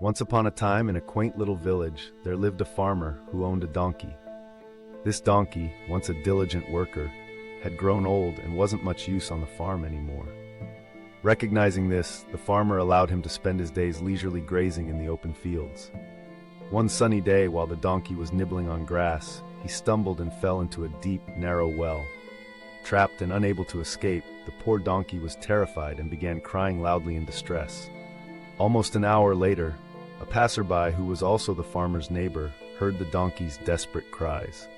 Once upon a time, in a quaint little village, there lived a farmer who owned a donkey. This donkey, once a diligent worker, had grown old and wasn't much use on the farm anymore. Recognizing this, the farmer allowed him to spend his days leisurely grazing in the open fields. One sunny day, while the donkey was nibbling on grass, he stumbled and fell into a deep, narrow well. Trapped and unable to escape, the poor donkey was terrified and began crying loudly in distress. Almost an hour later, a passerby who was also the farmer's neighbor heard the donkey's desperate cries.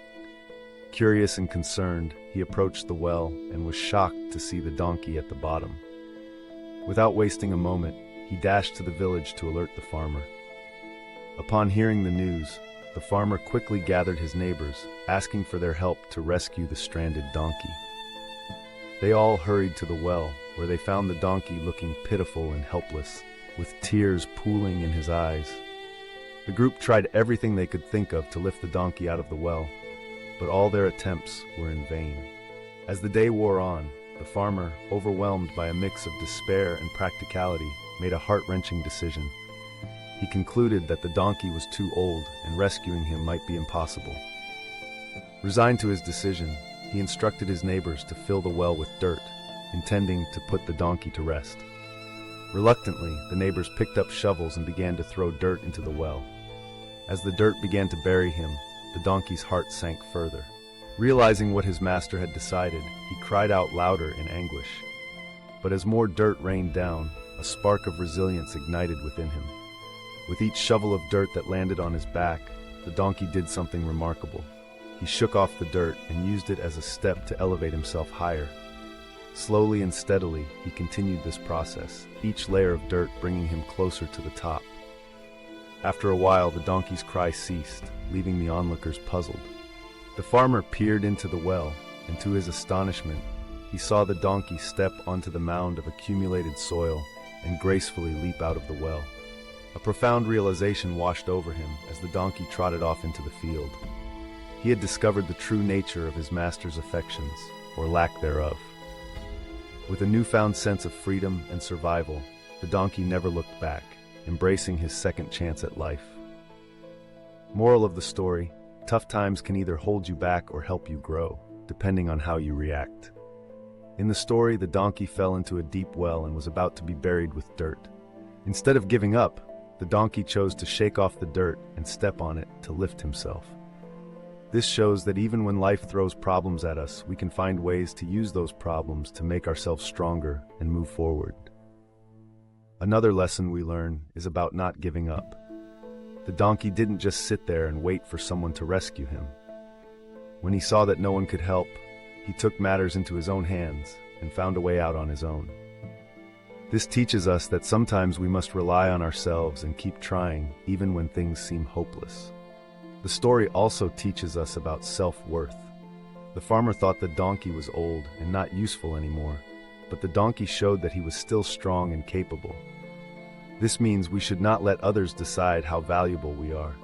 Curious and concerned, he approached the well and was shocked to see the donkey at the bottom. Without wasting a moment, he dashed to the village to alert the farmer. Upon hearing the news, the farmer quickly gathered his neighbors, asking for their help to rescue the stranded donkey. They all hurried to the well, where they found the donkey looking pitiful and helpless, with tears pooling in his eyes. The group tried everything they could think of to lift the donkey out of the well, but all their attempts were in vain. As the day wore on, the farmer, overwhelmed by a mix of despair and practicality, made a heart-wrenching decision. He concluded that the donkey was too old and rescuing him might be impossible. Resigned to his decision, he instructed his neighbors to fill the well with dirt, intending to put the donkey to rest. Reluctantly, the neighbors picked up shovels and began to throw dirt into the well. As the dirt began to bury him, the donkey's heart sank further. Realizing what his master had decided, he cried out louder in anguish. But as more dirt rained down, a spark of resilience ignited within him. With each shovel of dirt that landed on his back, the donkey did something remarkable. He shook off the dirt and used it as a step to elevate himself higher. Slowly and steadily, he continued this process, each layer of dirt bringing him closer to the top. After a while, the donkey's cry ceased, leaving the onlookers puzzled. The farmer peered into the well, and to his astonishment, he saw the donkey step onto the mound of accumulated soil and gracefully leap out of the well. A profound realization washed over him as the donkey trotted off into the field. He had discovered the true nature of his master's affections, or lack thereof. With a newfound sense of freedom and survival, the donkey never looked back, embracing his second chance at life. Moral of the story: tough times can either hold you back or help you grow, depending on how you react. In the story, the donkey fell into a deep well and was about to be buried with dirt. Instead of giving up, the donkey chose to shake off the dirt and step on it to lift himself. This shows that even when life throws problems at us, we can find ways to use those problems to make ourselves stronger and move forward. Another lesson we learn is about not giving up. The donkey didn't just sit there and wait for someone to rescue him. When he saw that no one could help, he took matters into his own hands and found a way out on his own. This teaches us that sometimes we must rely on ourselves and keep trying, even when things seem hopeless. The story also teaches us about self-worth. The farmer thought the donkey was old and not useful anymore, but the donkey showed that he was still strong and capable. This means we should not let others decide how valuable we are.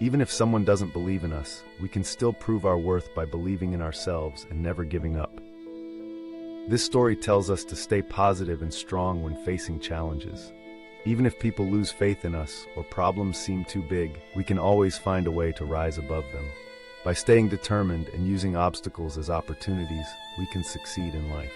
Even if someone doesn't believe in us, we can still prove our worth by believing in ourselves and never giving up. This story tells us to stay positive and strong when facing challenges. Even if people lose faith in us or problems seem too big, we can always find a way to rise above them. By staying determined and using obstacles as opportunities, we can succeed in life.